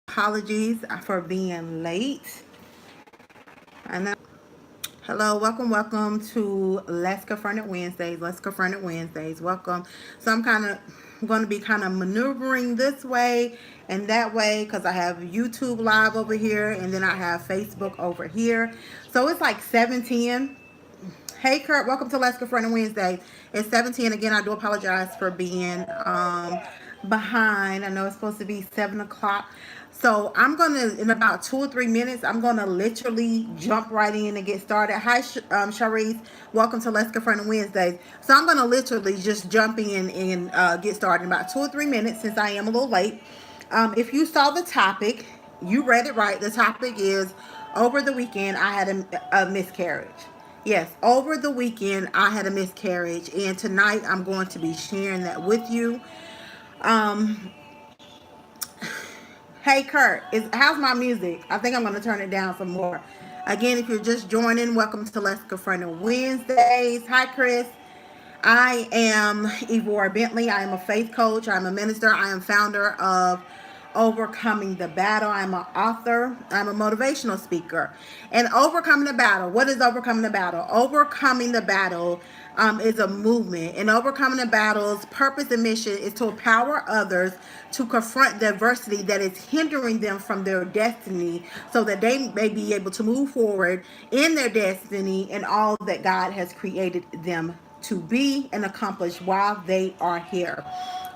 Apologies for being late. I know. Hello, welcome to Let's Confront It Wednesdays. Let's Confront It Wednesdays. Welcome. So I'm kind of going to be kind of maneuvering this way and that way because I have YouTube live over here and then I have Facebook over here. So it's like 7:10. Hey Kurt, welcome to Let's Confront It Wednesday. It's 7:10 again. I do apologize for being behind. I know it's supposed to be 7 o'clock. So I'm gonna in about 2 or 3 minutes. I'm gonna literally jump right in and get started. Hi, Sharice. Welcome to Let's Confront It Wednesdays. So I'm gonna literally just jump in and get started in about 2 or 3 minutes since I am a little late. If you saw the topic, you read it right. The topic is over the weekend I had a miscarriage. Yes, over the weekend I had a miscarriage, and tonight I'm going to be sharing that with you. Um, hey Kurt, how's my music? I think I'm going to turn it down some more. Again, if you're just joining, welcome to Let's Confront It Wednesdays. Hi Chris. I am Evora Bentley. I am a faith coach. I'm a minister. I am founder of Overcoming the Battle. I'm an author. I'm a motivational speaker. And overcoming the battle. What is overcoming the battle? Overcoming the battle is a movement. And overcoming the battle's purpose and mission is to empower others to confront the adversity that is hindering them from their destiny so that they may be able to move forward in their destiny and all that God has created them to be and accomplish while they are here.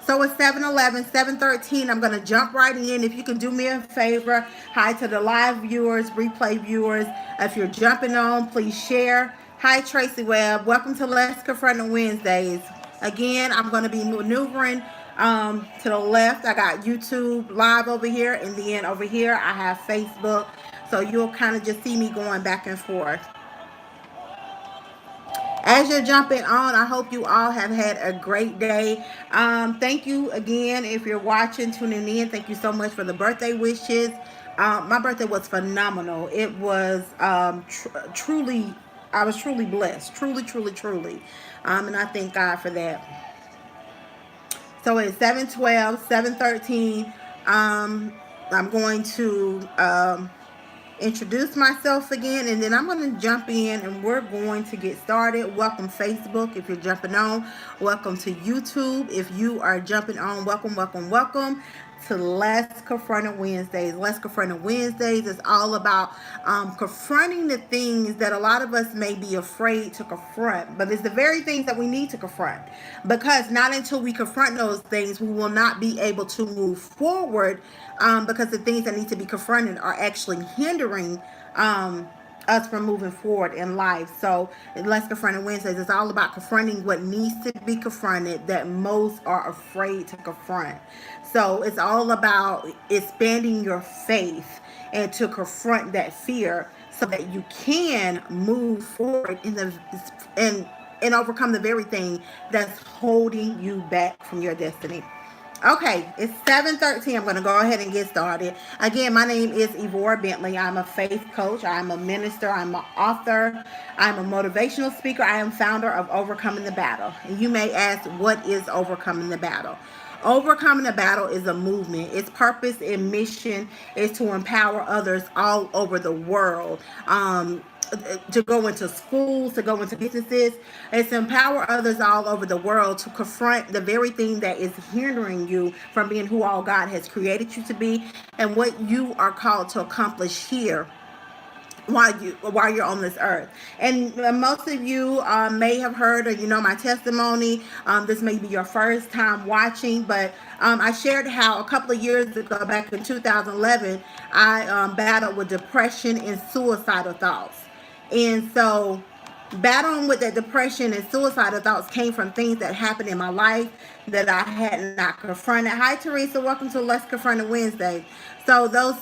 So it's 7:11, 7:13. I'm going to jump right in. If you can do me a favor, hi to the live viewers, replay viewers. If you're jumping on, please share. Hi, Tracy Webb. Welcome to Let's Confront It Wednesdays. Again, I'm going to be maneuvering to the left. I got YouTube live over here, and then over here I have Facebook. So you'll kind of just see me going back and forth. As you're jumping on, I hope you all have had a great day. Thank you again if you're watching, tuning in. Thank you so much for the birthday wishes. My birthday was phenomenal. It was truly, I was truly blessed. Truly, truly, truly. And I thank God for that. So it's 7:12, 7:13. I'm going to introduce myself again, and then I'm going to jump in and we're going to get started. Welcome Facebook if you're jumping on. Welcome to YouTube if you are jumping on. Welcome, welcome, welcome to Let's Confront It Wednesdays. Let's Confront It Wednesdays is all about confronting the things that a lot of us may be afraid to confront, but it's the very things that we need to confront, because not until we confront those things we will not be able to move forward, because the things that need to be confronted are actually hindering us from moving forward in life. So Let's Confront It Wednesdays is all about confronting what needs to be confronted that most are afraid to confront. So it's all about expanding your faith and to confront that fear so that you can move forward and and overcome the very thing that's holding you back from your destiny. Okay, it's 7:13. I'm going to go ahead and get started. Again, my name is Evora Bentley. I'm a faith coach. I'm a minister. I'm an author. I'm a motivational speaker. I am founder of Overcoming the Battle. And you may ask, what is Overcoming the Battle? Overcoming the battle is a movement. Its purpose and mission is to empower others all over the world. To go into schools, to go into businesses. It's to empower others all over the world to confront the very thing that is hindering you from being who all God has created you to be and what you are called to accomplish here while you're on this earth. And most of you may have heard or my testimony. This may be your first time watching, but I shared how a couple of years ago, back in 2011, I battled with depression and suicidal thoughts. And so battling with that depression and suicidal thoughts came from things that happened in my life that I had not confronted. Hi Teresa, welcome to Let's Confront It Wednesday. So those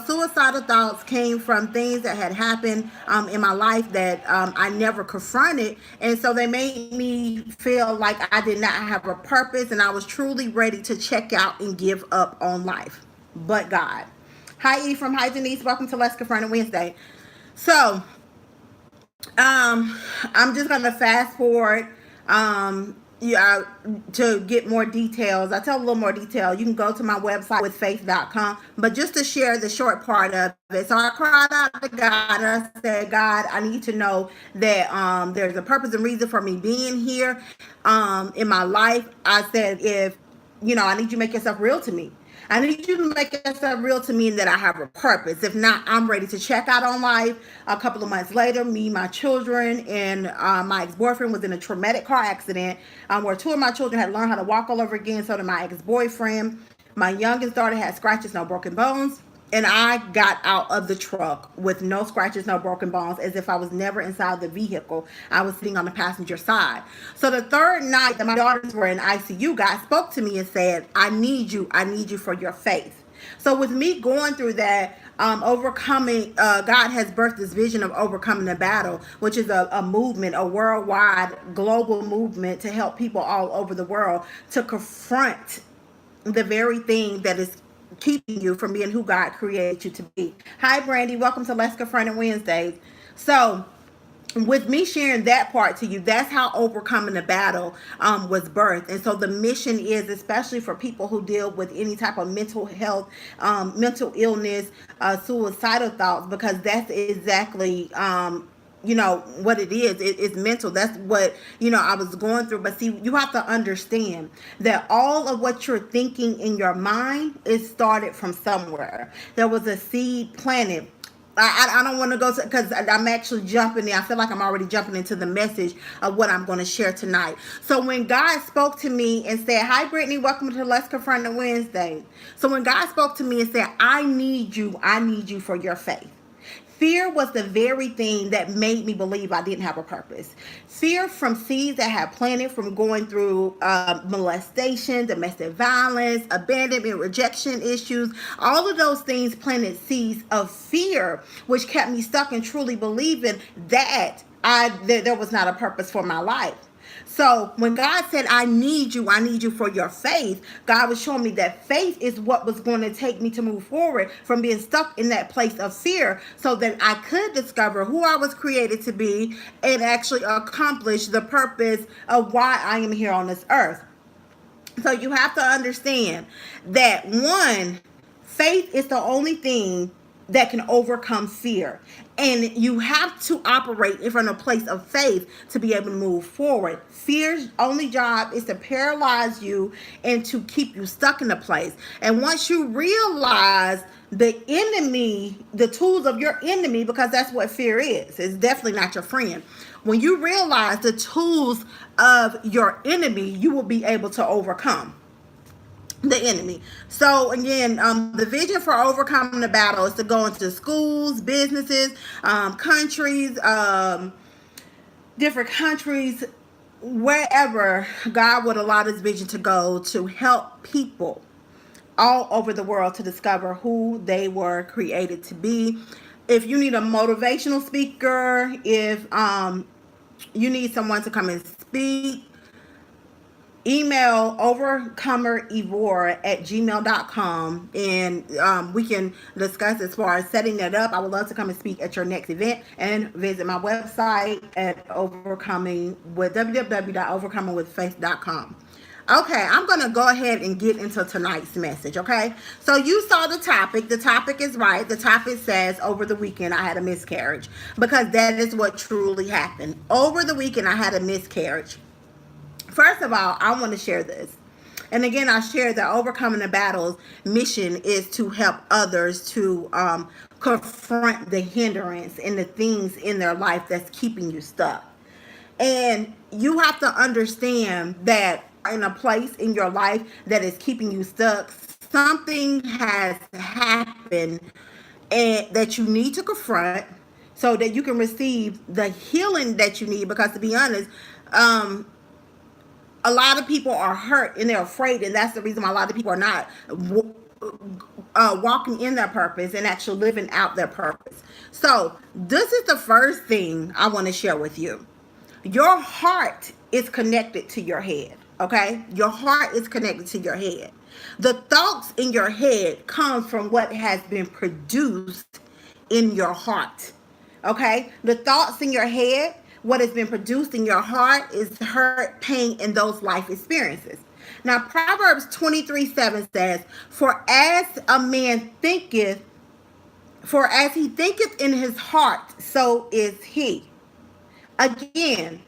suicidal thoughts came from things that had happened in my life that I never confronted, and so they made me feel like I did not have a purpose, and I was truly ready to check out and give up on life. But God. Hi Ephraim, hi Denise, welcome to Let's Confront It Wednesday. So I'm just gonna fast forward. yeah, to get more details, I tell a little more detail. You can go to my website with faith.com. But just to share the short part of it, so I cried out to God and I said, God, I need to know that there's a purpose and reason for me being here in my life. I said, if I need you to make yourself real to me. I need you to make yourself real to me and that I have a purpose. If not, I'm ready to check out on life. A couple of months later, me, my children, and my ex-boyfriend was in a traumatic car accident where two of my children had learned how to walk all over again. So did my ex-boyfriend. My youngest daughter had scratches, no broken bones. And I got out of the truck with no scratches, no broken bones, as if I was never inside the vehicle. I was sitting on the passenger side. So the third night that my daughters were in ICU, God spoke to me and said, I need you for your faith. So with me going through that, overcoming, God has birthed this vision of overcoming the battle, which is a movement, a worldwide global movement to help people all over the world to confront the very thing that is keeping you from being who God created you to be. Hi, Brandy. Welcome to Let's Confront It Wednesdays. So, with me sharing that part to you, that's how overcoming the battle was birthed. And so the mission is, especially for people who deal with any type of mental health, mental illness, suicidal thoughts, because that's exactly what it is. It's mental. That's what I was going through. But see, you have to understand that all of what you're thinking in your mind is started from somewhere. There was a seed planted. I don't want to go because I'm actually jumping in. I feel like I'm already jumping into the message of what I'm going to share tonight. So when God spoke to me and said, "Hi, Brittany, welcome to Let's Confront It Wednesday." So when God spoke to me and said, I need you for your faith." Fear was the very thing that made me believe I didn't have a purpose. Fear from seeds that had planted from going through molestation, domestic violence, abandonment, rejection issues. All of those things planted seeds of fear, which kept me stuck in truly believing that there was not a purpose for my life. So when God said, I need you for your faith, God was showing me that faith is what was going to take me to move forward from being stuck in that place of fear so that I could discover who I was created to be and actually accomplish the purpose of why I am here on this earth. So you have to understand that one, faith is the only thing that can overcome fear. And you have to operate from a place of faith to be able to move forward. Fear's only job is to paralyze you and to keep you stuck in a place. And once you realize the enemy, the tools of your enemy, because that's what fear is, it's definitely not your friend. When you realize the tools of your enemy, you will be able to overcome the enemy. So again, the vision for overcoming the battle is to go into schools, businesses, countries, different countries, wherever God would allow this vision to go, to help people all over the world to discover who they were created to be. If you need a motivational speaker, if you need someone to come and speak, email overcomerivor@gmail.com, and we can discuss as far as setting that up. I would love to come and speak at your next event, and visit my website at overcoming with www.overcomingwithfaith.com. Okay, I'm going to go ahead and get into tonight's message, okay? So you saw the topic. The topic is right. The topic says, over the weekend, I had a miscarriage. Because that is what truly happened. Over the weekend, I had a miscarriage. First of all, I want to share this. And again, I share that overcoming the battles mission is to help others to confront the hindrance and the things in their life that's keeping you stuck. And you have to understand that in a place in your life that is keeping you stuck, something has happened and that you need to confront so that you can receive the healing that you need. Because to be honest, a lot of people are hurt and they're afraid, and that's the reason why a lot of people are not walking in their purpose and actually living out their purpose. So this is the first thing I want to share with you. Your heart is connected to your head. Okay, your heart is connected to your head. The thoughts in your head come from what has been produced in your heart. Okay, the thoughts in your head what has been produced in your heart is hurt, pain, and those life experiences. Now, Proverbs 23:7 says, For as he thinketh in his heart, so is he. Again,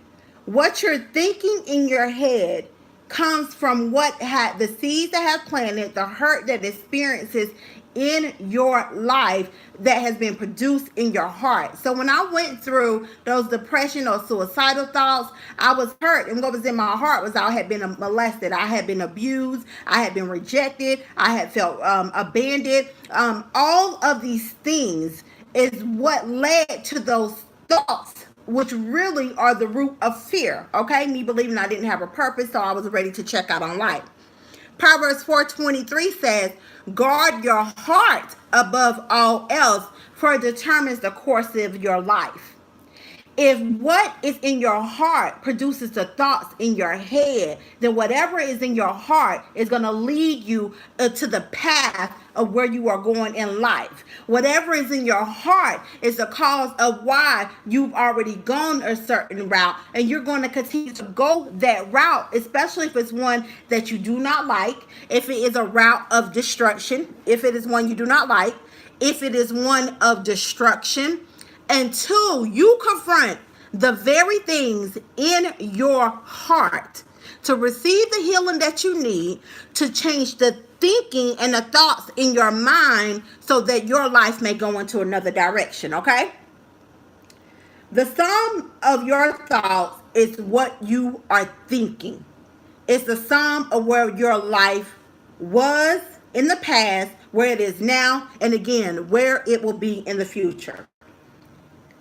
what you're thinking in your head comes from what had the seeds that have planted, the hurt that experiences in your life that has been produced in your heart. So when I went through those depression or suicidal thoughts, I was hurt, and what was in my heart was I had been molested, I had been abused, I had been rejected, I had felt abandoned. All of these things is what led to those thoughts, which really are the root of fear. Okay, me believing I didn't have a purpose, so I was ready to check out on life. Proverbs 4:23 says, guard your heart above all else, for it determines the course of your life. If what is in your heart produces the thoughts in your head, then whatever is in your heart is going to lead you to the path of where you are going in life. Whatever is in your heart is the cause of why you've already gone a certain route, and you're going to continue to go that route, especially if it's one that you do not like, if it is a route of destruction, if it is one you do not like, if it is one of destruction. Until you confront the very things in your heart to receive the healing that you need, to change the thinking and the thoughts in your mind so that your life may go into another direction, okay? The sum of your thoughts is what you are thinking. It's the sum of where your life was in the past, where it is now, and again, where it will be in the future.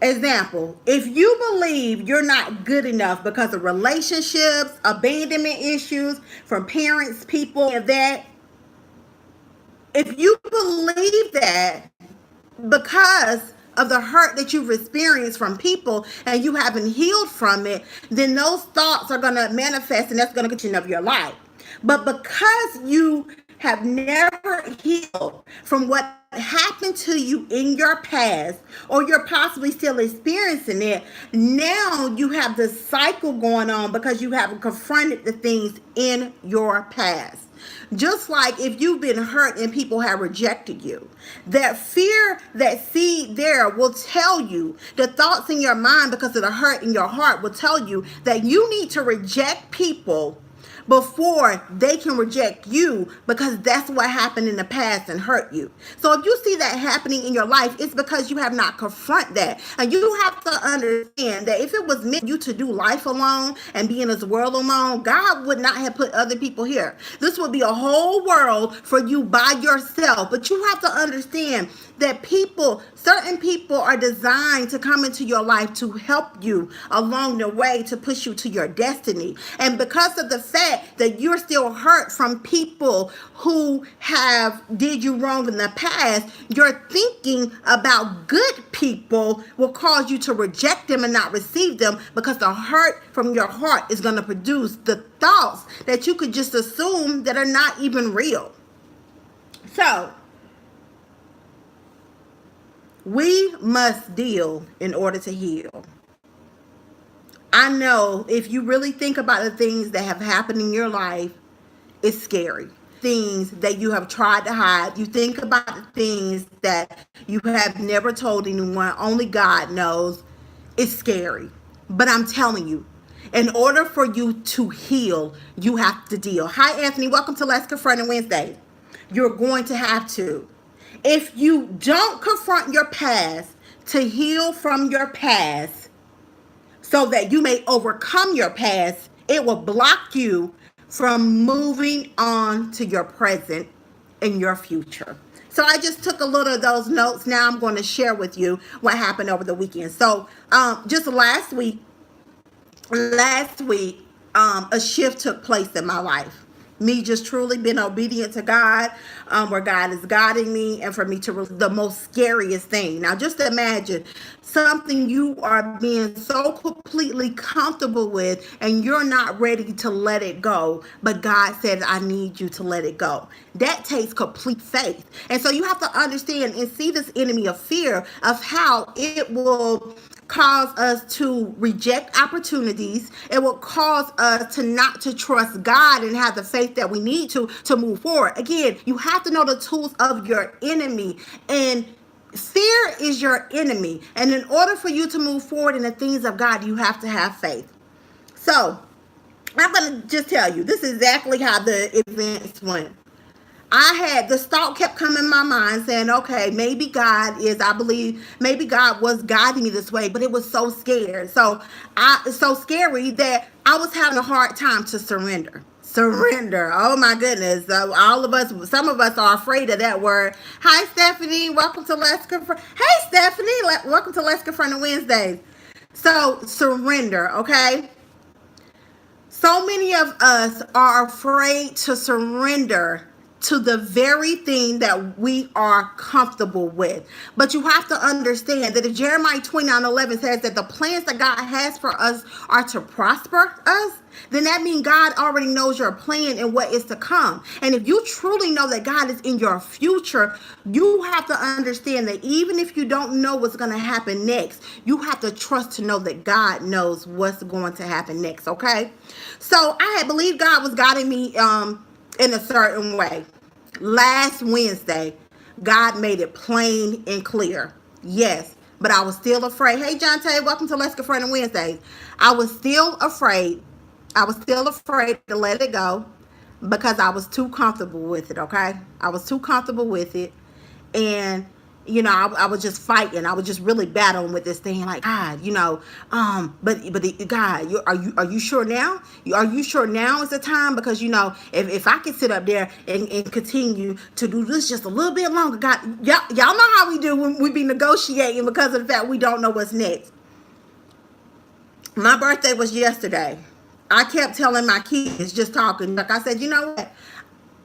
Example, if you believe you're not good enough because of relationships, abandonment issues from parents, people, and that, if you believe that because of the hurt that you've experienced from people and you haven't healed from it, then those thoughts are going to manifest, and that's going to continue of your life. But because you have never healed from what happened to you in your past, or you're possibly still experiencing it, now you have this cycle going on because you haven't confronted the things in your past. Just like if you've been hurt and people have rejected you, that fear, that seed there will tell you, the thoughts in your mind because of the hurt in your heart will tell you that you need to reject people before they can reject you, because that's what happened in the past and hurt you. So if you see that happening in your life, it's because you have not confront that. And you have to understand that if it was meant for you to do life alone and be in this world alone, God would not have put other people here. This would be a whole world for you by yourself. But you have to understand that certain people are designed to come into your life to help you along the way, to push you to your destiny. And because of the fact that you're still hurt from people who have did you wrong in the past, your thinking about good people will cause you to reject them and not receive them, because the hurt from your heart is going to produce the thoughts that you could just assume that are not even real. So we must deal in order to heal. I know if you really think about the things that have happened in your life, it's scary. Things that you have tried to hide. You think about the things that you have never told anyone, only God knows. It's scary. But I'm telling you, in order for you to heal, you have to deal. Hi, Anthony. Welcome to Let's Confront Wednesday. You're going to have to. If you don't confront your past to heal from your past so that you may overcome your past, it will block you from moving on to your present and your future. So I just took a little of those notes. Now I'm going to share with you what happened over the weekend. So just last week, a shift took place in my life. Me just truly being obedient to God, where God is guiding me, and for me to the most scariest thing. Now, just imagine something you are being so completely comfortable with, and you're not ready to let it go. But God said, I need you to let it go. That takes complete faith. And so you have to understand and see this enemy of fear of how it will cause us to reject opportunities. It will cause us to not to trust God and have the faith that we need to move forward. Again, you have to know the tools of your enemy, and fear is your enemy. And in order for you to move forward in the things of God, you have to have faith. So I'm going to just tell you, this is exactly how the events went. I had the thought kept coming in my mind saying, okay, maybe God is, I believe, maybe God was guiding me this way, but it was so scared. So scary that I was having a hard time to surrender. Surrender. Oh my goodness. All of us, some of us are afraid of that word. Hi, Stephanie. Welcome to Let's Confront. Hey, Stephanie. Welcome to Let's Confront on Wednesdays. So, surrender, okay? So many of us are afraid to surrender to the very thing that we are comfortable with. But you have to understand that if Jeremiah 29:11 says that the plans that God has for us are to prosper us, then that means God already knows your plan and what is to come. And if you truly know that God is in your future, you have to understand that even if you don't know what's going to happen next, you have to trust to know that God knows what's going to happen next, okay? So I had believed God was guiding me in a certain way. Last Wednesday, God made it plain and clear. Yes, but I was still afraid. Hey, John Tay, welcome to Let's Get Friend on Wednesdays. I was still afraid. I was still afraid to let it go because I was too comfortable with it, okay? I was too comfortable with it. And I was just fighting. I was just really battling with this thing, like, God, God, are you sure now? Are you sure now is the time? Because if I could sit up there and continue to do this just a little bit longer, God, y'all know how we do when we be negotiating because of the fact we don't know what's next. My birthday was yesterday. I kept telling my kids, just talking, like I said, you know what?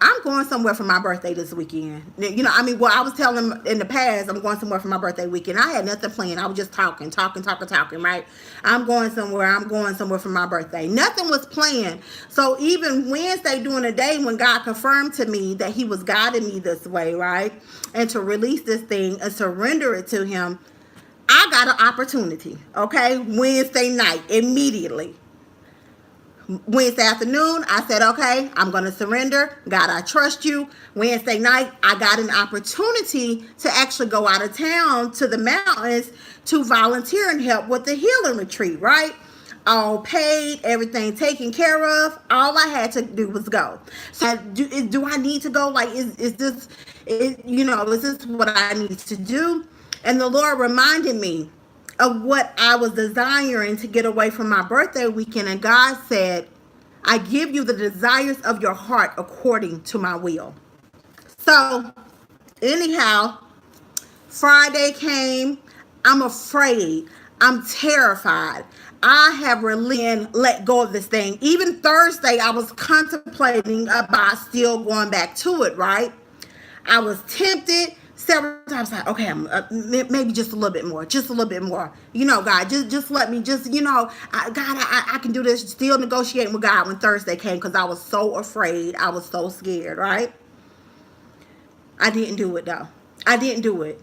I'm going somewhere for my birthday this weekend. I was telling them in the past, I'm going somewhere for my birthday weekend. I had nothing planned. I was just talking, right? I'm going somewhere for my birthday. Nothing was planned. So even Wednesday during the day when God confirmed to me that he was guiding me this way, right? And to release this thing and surrender it to him, I got an opportunity, okay? Wednesday night, immediately. Wednesday afternoon, I said, okay, I'm going to surrender. God, I trust you. Wednesday night, I got an opportunity to actually go out of town to the mountains to volunteer and help with the healing retreat, right? All paid, everything taken care of. All I had to do was go. So do I need to go? Like, is this what I need to do? And the Lord reminded me of what I was desiring to get away from my birthday weekend. And God said, I give you the desires of your heart according to my will. So anyhow, Friday came. I'm afraid. I'm terrified. I have really let go of this thing. Even Thursday, I was contemplating about still going back to it, right? I was tempted several times, like, okay, I'm maybe just a little bit more, God, just let me, God, I can do this. Still negotiating with God when Thursday came because I was so afraid, I was so scared, right? I didn't do it though. I didn't do it.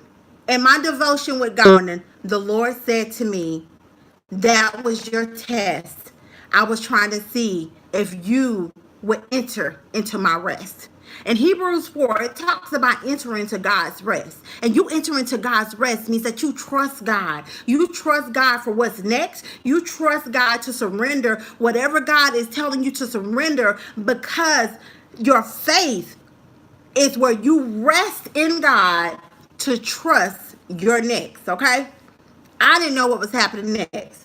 In my devotion with God, the Lord said to me, that was your test. I was trying to see if you would enter into my rest. In Hebrews 4, it talks about entering into God's rest. And you enter into God's rest means that you trust God. You trust God for what's next. You trust God to surrender whatever God is telling you to surrender, because your faith is where you rest in God to trust your next, okay? I didn't know what was happening next.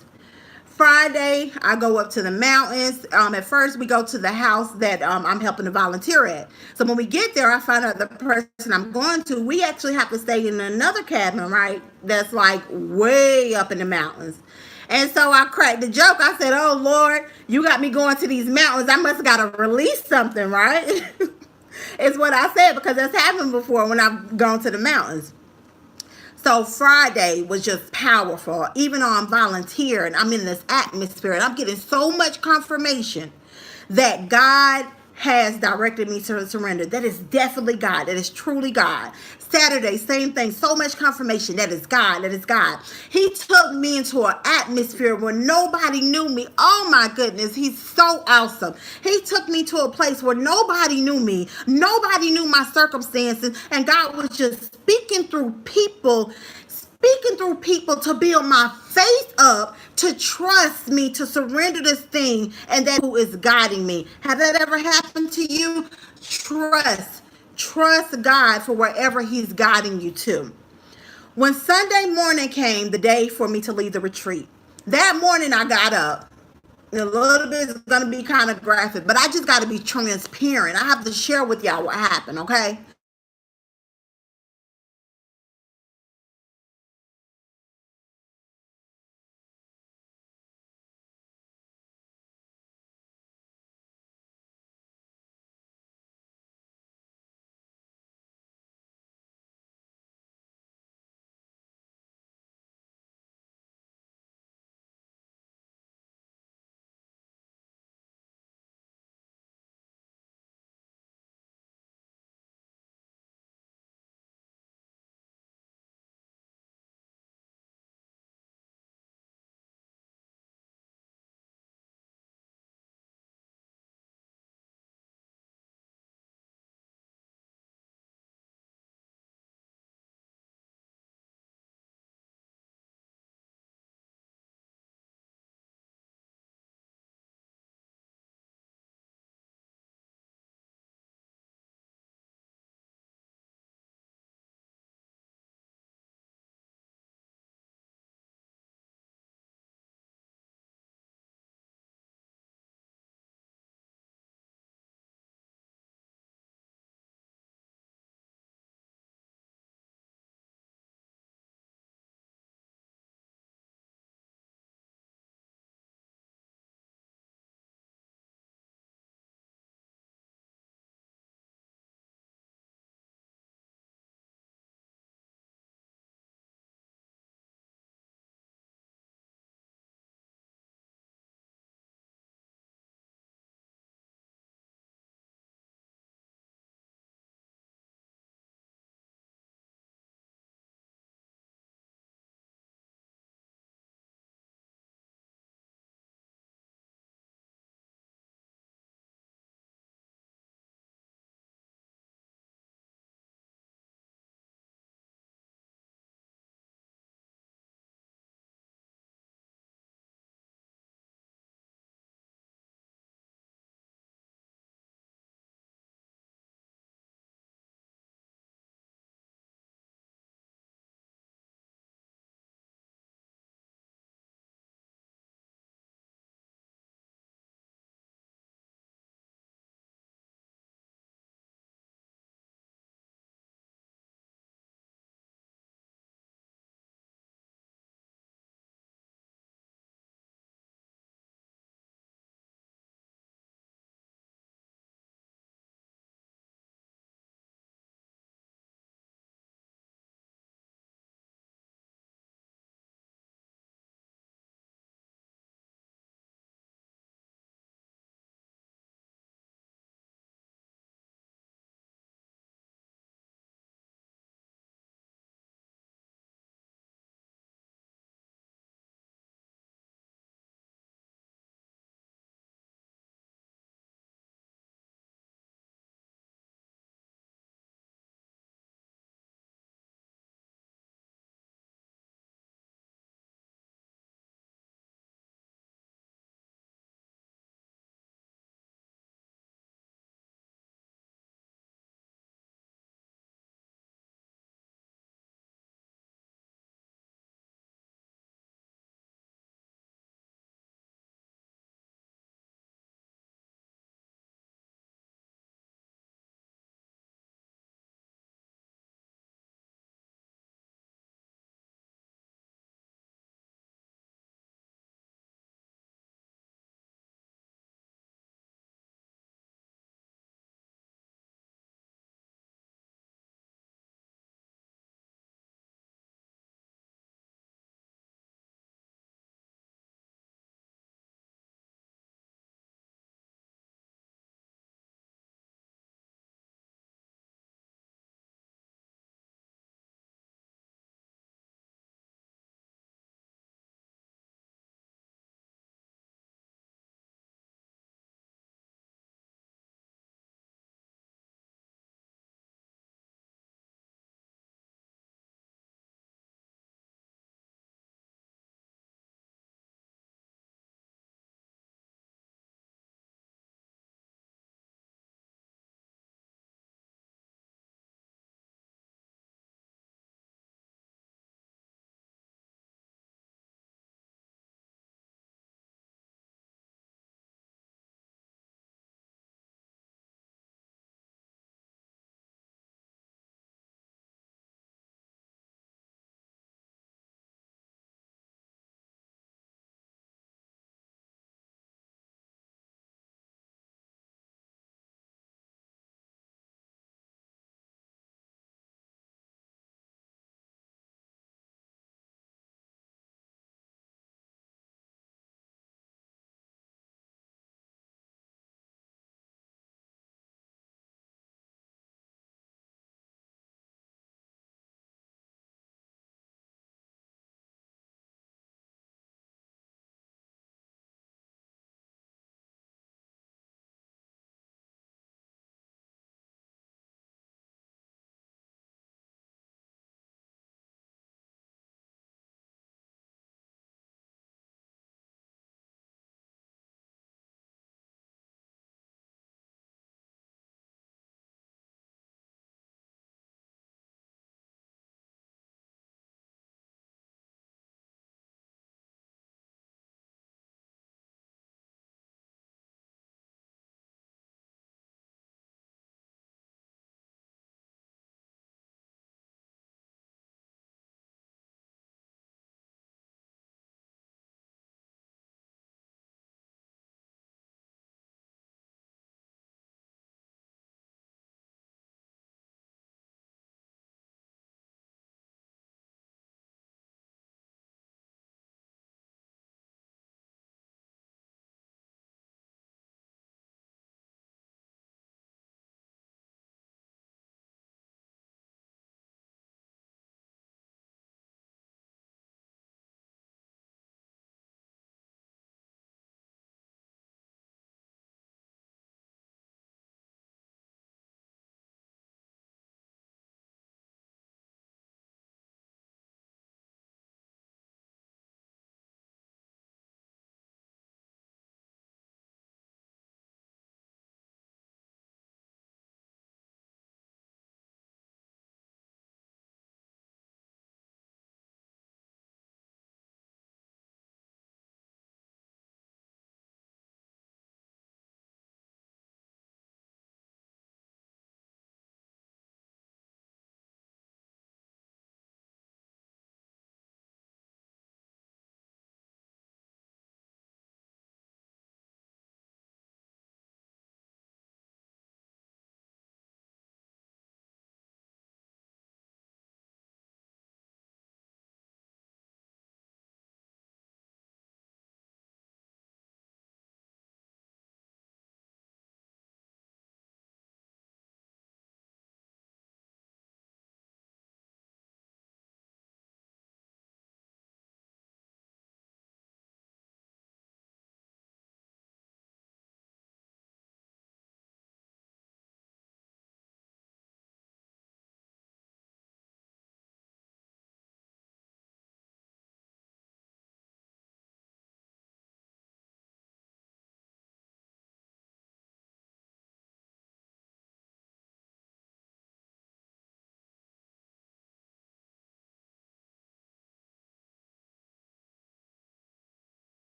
Friday, I go up to the mountains. At first, we go to the house that I'm helping to volunteer at. So when we get there, I find out the person I'm going to, we actually have to stay in another cabin, right? That's like way up in the mountains. And so I cracked the joke. I said, oh, Lord, you got me going to these mountains. I must have got to release something, right? It's what I said, because that's happened before when I've gone to the mountains. So Friday was just powerful. Even though I'm volunteering, I'm in this atmosphere, and I'm getting so much confirmation that God has directed me to surrender. That is definitely God. That is truly God. Saturday, same thing. So much confirmation. That is God. That is God. He took me into an atmosphere where nobody knew me. Oh my goodness. He's so awesome. He took me to a place where nobody knew me. Nobody knew my circumstances. And God was just speaking through people to build my faith up, to trust me, to surrender this thing, and that who is guiding me. Have that ever happened to you? Trust God for wherever He's guiding you to. When Sunday morning came, the day for me to leave the retreat, that morning I got up. A little bit is going to be kind of graphic, but I just got to be transparent. I have to share with y'all what happened, okay?